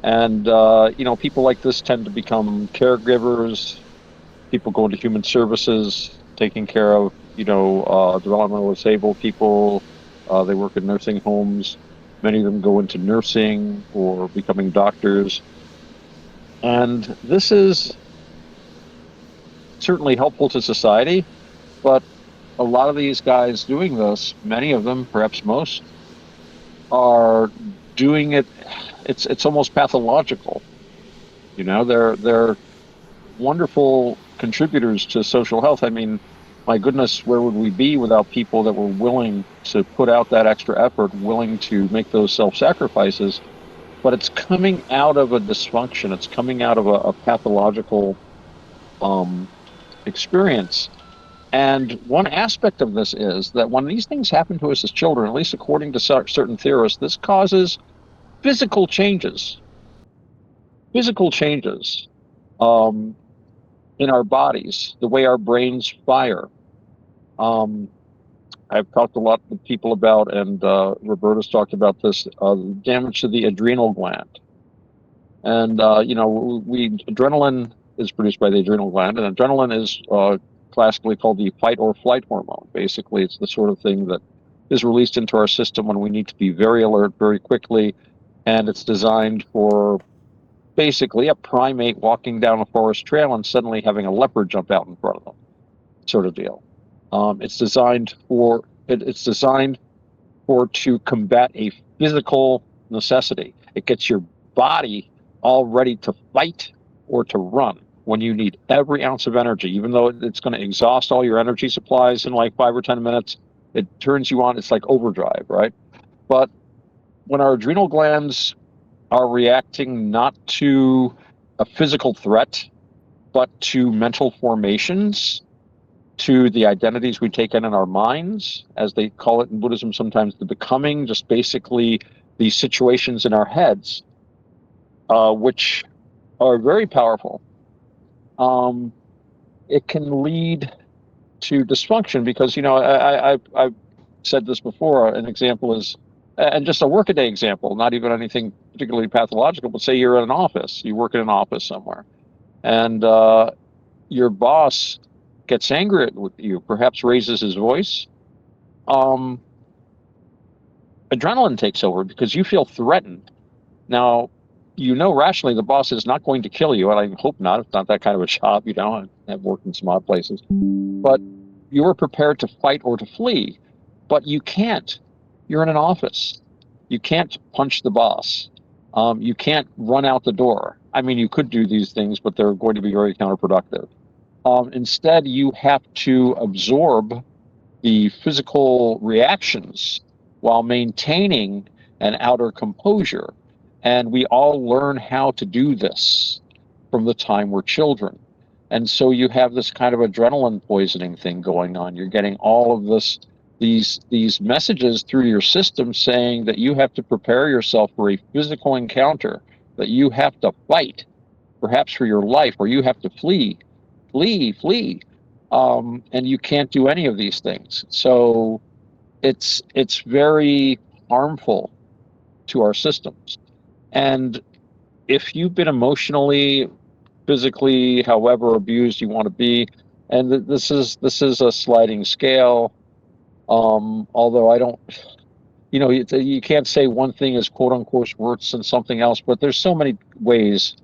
And, people like this tend to become caregivers. People go into human services, taking care of, developmentally disabled people. They work in nursing homes. Many of them go into nursing or becoming doctors. And this is certainly helpful to society, but a lot of these guys doing this, many of them, perhaps most, are doing it. It's almost pathological. They're wonderful contributors to social health. I mean, my goodness, where would we be without people that were willing to put out that extra effort, willing to make those self-sacrifices? But it's coming out of a dysfunction. It's coming out of a pathological experience. And one aspect of this is that when these things happen to us as children, at least according to certain theorists, this causes physical changes. Physical changes. In our bodies, the way our brains fire. I've talked a lot with people about, and Roberta's talked about this, damage to the adrenal gland. And, adrenaline is produced by the adrenal gland, and adrenaline is classically called the fight or flight hormone. Basically, it's the sort of thing that is released into our system when we need to be very alert very quickly, and it's designed for basically a primate walking down a forest trail and suddenly having a leopard jump out in front of them, sort of deal. It's designed to combat a physical necessity. It gets your body all ready to fight or to run when you need every ounce of energy, even though it's going to exhaust all your energy supplies in like 5 or 10 minutes. It turns you on. It's like overdrive, right? But when our adrenal glands are reacting not to a physical threat, but to mental formations, to the identities we take in our minds, as they call it in Buddhism sometimes, the becoming, just basically these situations in our heads, which are very powerful. It can lead to dysfunction because, I've said this before. An example is, and just a workaday example, not even anything particularly pathological, but say you're in an office, you work in an office somewhere, and your boss gets angry with you, perhaps raises his voice. Adrenaline takes over because you feel threatened. Now, rationally the boss is not going to kill you, and I hope not. It's not that kind of a job, I've worked in some odd places. But you're prepared to fight or to flee, but you can't. You're in an office. You can't punch the boss. You can't run out the door. I mean, you could do these things, but they're going to be very counterproductive. Instead, you have to absorb the physical reactions while maintaining an outer composure. And we all learn how to do this from the time we're children. And so you have this kind of adrenaline poisoning thing going on. You're getting all of these messages through your system saying that you have to prepare yourself for a physical encounter, that you have to fight, perhaps for your life, or you have to flee. And you can't do any of these things. So it's very harmful to our systems. And if you've been emotionally, physically, however abused you want to be, and this is a sliding scale, although I don't, you can't say one thing is quote unquote worse than something else, but there's so many ways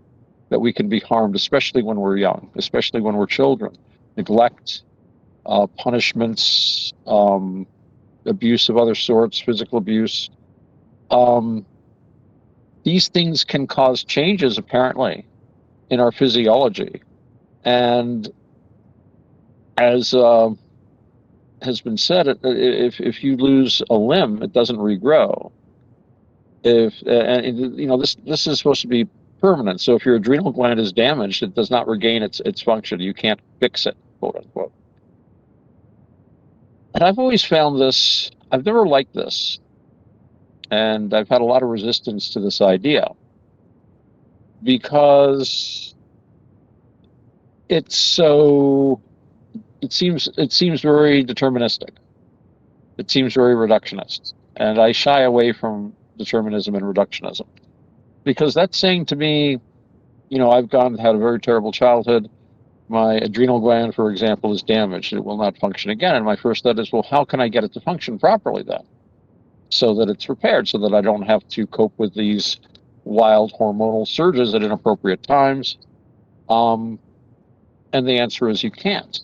that we can be harmed, especially when we're young, especially when we're children. Neglect, punishments, abuse of other sorts, physical abuse. These things can cause changes, apparently, in our physiology. And as has been said, if you lose a limb, it doesn't regrow. This is supposed to be permanent. So if your adrenal gland is damaged, it does not regain its function. You can't fix it, quote unquote. And I've always found this, I've never liked this. And I've had a lot of resistance to this idea because it seems very deterministic. It seems very reductionist. And I shy away from determinism and reductionism. Because that's saying to me, I've had a very terrible childhood. My adrenal gland, for example, is damaged. It will not function again. And my first thought is, well, how can I get it to function properly then? So that it's repaired, so that I don't have to cope with these wild hormonal surges at inappropriate times. And the answer is you can't.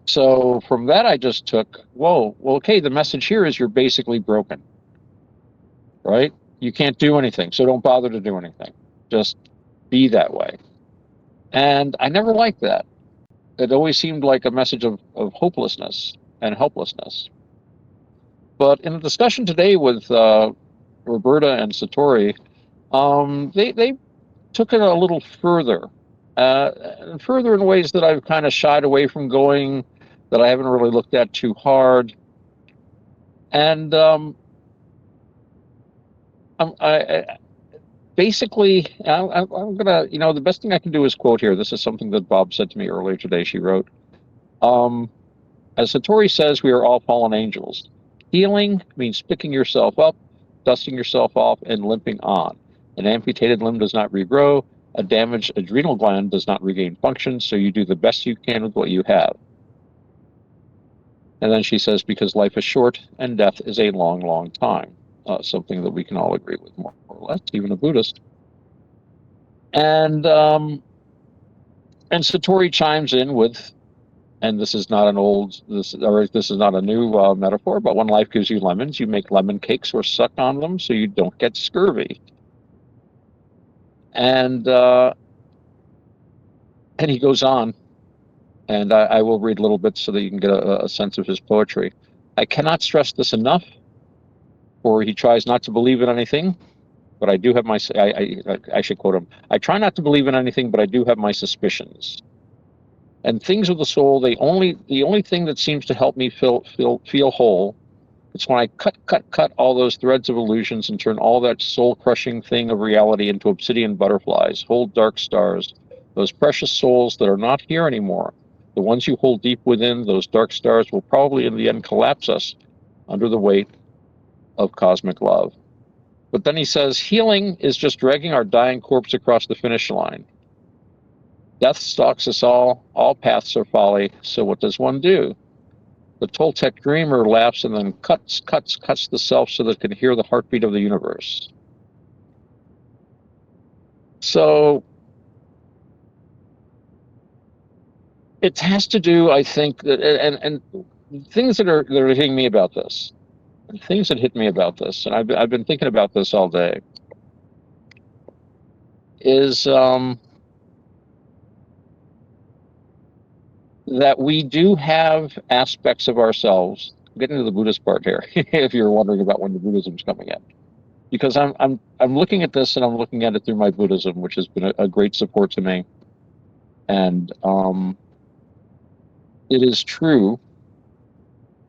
So from that, I just took, whoa, well, okay, the message here is you're basically broken, right? You can't do anything, so don't bother to do anything. Just be that way. And I never liked that. It always seemed like a message of hopelessness and helplessness. But in the discussion today with Roberta and Satori, they took it a little further, further in ways that I've kind of shied away from going, that I haven't really looked at too hard. And basically, I'm gonna, the best thing I can do is quote here. This is something that Bob said to me earlier today. She wrote, as Satori says, we are all fallen angels. Healing means picking yourself up, dusting yourself off, and limping on. An amputated limb does not regrow. A damaged adrenal gland does not regain function, so you do the best you can with what you have. And then she says, because life is short and death is a long, long time. Something that we can all agree with, more or less, even a Buddhist. And Satori chimes in with, and this is not this is not a new metaphor, but when life gives you lemons, you make lemon cakes or suck on them so you don't get scurvy. And he goes on, and I will read a little bit so that you can get a sense of his poetry. I cannot stress this enough, for he tries not to believe in anything, but I do have my, I should quote him, I try not to believe in anything, but I do have my suspicions. And things of the soul, the only thing that seems to help me feel whole, it's when I cut all those threads of illusions and turn all that soul-crushing thing of reality into obsidian butterflies, whole dark stars, those precious souls that are not here anymore. The ones you hold deep within, those dark stars will probably in the end collapse us under the weight of cosmic love. But then he says, healing is just dragging our dying corpse across the finish line. Death stalks us all paths are folly, so what does one do? The Toltec dreamer laughs and then cuts the self so that it can hear the heartbeat of the universe. So it has to do, I think, that, and things that are hitting me about this, and things that hit me about this, and I've been thinking about this all day, is that we do have aspects of ourselves. I'm getting to the Buddhist part here, if you're wondering about when the Buddhism's coming in, because I'm looking at this and I'm looking at it through my Buddhism, which has been a great support to me, and it is true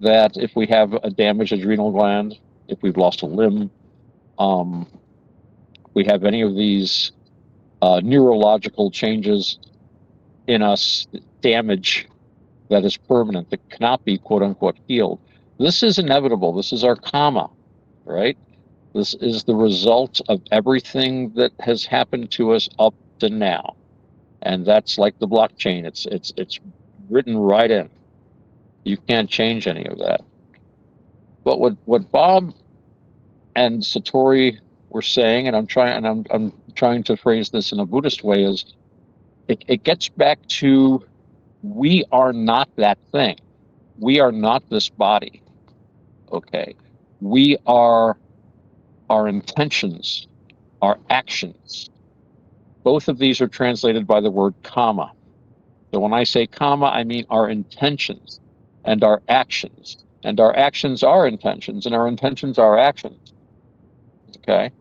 that if we have a damaged adrenal gland, if we've lost a limb, we have any of these neurological changes in us, damage that is permanent, that cannot be quote unquote healed. This is inevitable. This is our karma, right? This is the result of everything that has happened to us up to now. And that's like the blockchain. It's written right in. You can't change any of that. But what Bob and Satori were saying, and I'm trying to phrase this in a Buddhist way, is it gets back to, we are not that thing. We are not this body. Okay. We are our intentions, our actions. Both of these are translated by the word karma. So when I say karma, I mean our intentions and our actions. And our actions are intentions, and our intentions are actions. Okay?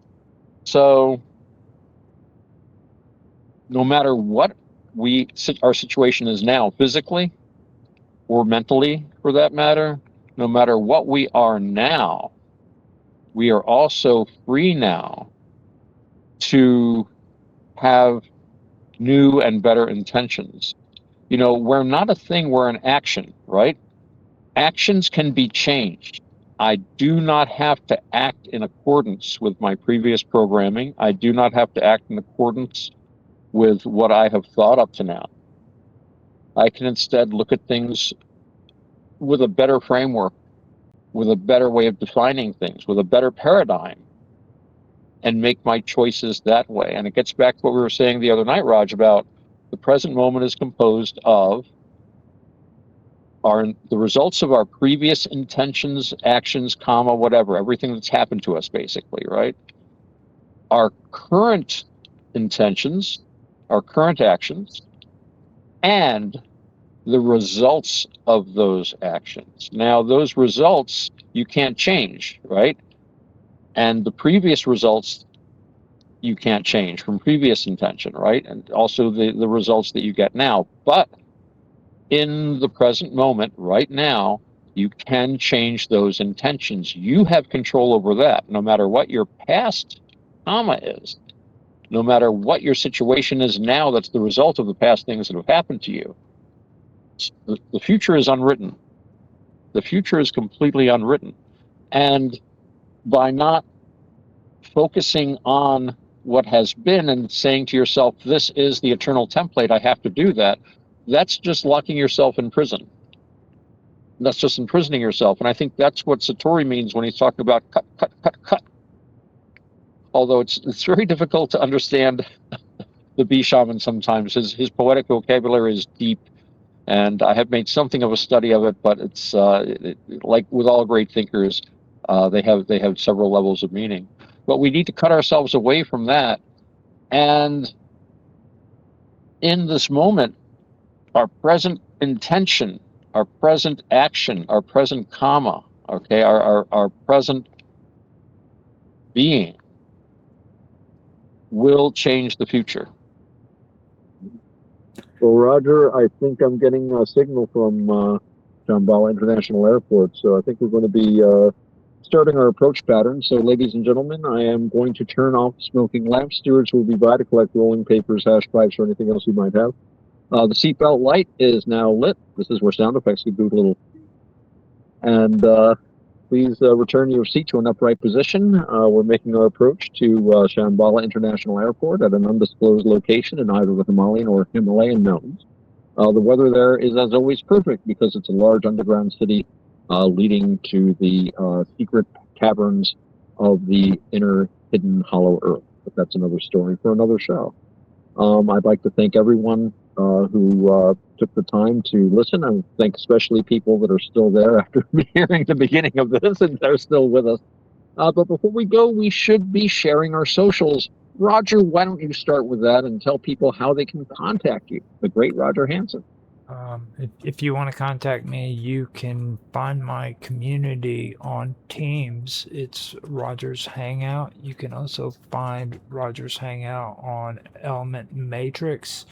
So no matter what our situation is now, physically or mentally for that matter, no matter what we are now, we are also free now to have new and better intentions. We're not a thing, we're an action, right? Actions can be changed. I do not have to act in accordance with my previous programming. I do not have to act in accordance with what I have thought up to now. I can instead look at things with a better framework, with a better way of defining things, with a better paradigm, and make my choices that way. And it gets back to what we were saying the other night, Raj, about the present moment is composed of the results of our previous intentions, actions, comma, whatever, everything that's happened to us, basically, right? Our current intentions, our current actions, and the results of those actions. Now, those results you can't change, right? And the previous results you can't change from previous intention, right? And also the results that you get now. But in the present moment, right now, you can change those intentions. You have control over that, no matter what your past karma is, no matter what your situation is now that's the result of the past things that have happened to you. The future is unwritten. The future is completely unwritten. And by not focusing on what has been and saying to yourself, this is the eternal template, I have to do that, that's just locking yourself in prison. That's just imprisoning yourself. And I think that's what Satori means when he's talking about cut, cut, cut, cut. Although it's very difficult to understand the bee shaman sometimes. His poetic vocabulary is deep, and I have made something of a study of it, but it's like with all great thinkers, they have several levels of meaning. But we need to cut ourselves away from that. And in this moment, our present intention, our present action, our present karma, okay, our present being will change the future. Well, Roger, I think I'm getting a signal from Shambhala International Airport, so I think we're going to be starting our approach pattern. So, ladies and gentlemen, I am going to turn off the smoking lamp. Stewards will be by to collect rolling papers, hash pipes, or anything else you might have. The seatbelt light is now lit. This is where sound effects could do a little. And please return your seat to an upright position. We're making our approach to Shambhala International Airport at an undisclosed location in either the Himalayan or Himalayan mountains. The weather there is, as always, perfect because it's a large underground city leading to the secret caverns of the inner hidden hollow earth. But that's another story for another show. I'd like to thank everyone who took the time to listen, and thank especially people that are still there after hearing the beginning of this and they're still with us. But before we go, we should be sharing our socials. Roger, why don't you start with that and tell people how they can contact you, the great Roger Hansen. If you want to contact me, you can find my community on Teams. It's Roger's Hangout. You can also find Roger's Hangout on Element Matrix.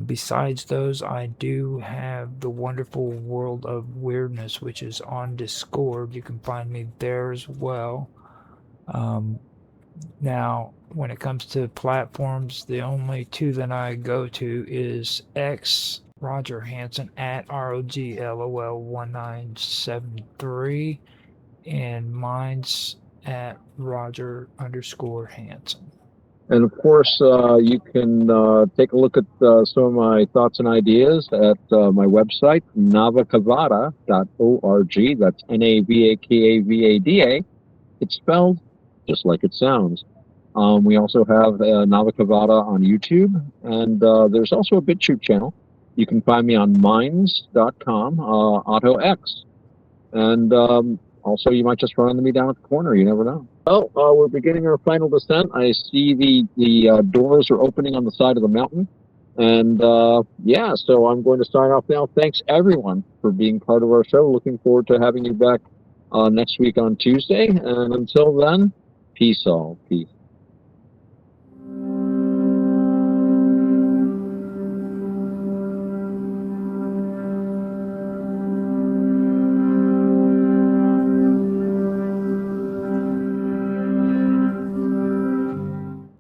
Besides those, I do have the wonderful World of Weirdness, which is on Discord. You can find me there as well. Now, when it comes to platforms, the only two that I go to is X, Roger Hansen, at ROGLOL1973, and mine's at Roger_Hansen. And of course, you can take a look at some of my thoughts and ideas at my website, navakavada.org. That's NAVAKAVADA. It's spelled just like it sounds. We also have Navakavada on YouTube, and there's also a BitChute channel. You can find me on minds.com, Otto X. And also, you might just run into me down at the corner. You never know. Well, we're beginning our final descent. I see the doors are opening on the side of the mountain. And yeah, so I'm going to sign off now. Thanks, everyone, for being part of our show. Looking forward to having you back next week on Tuesday. And until then, peace all. Peace.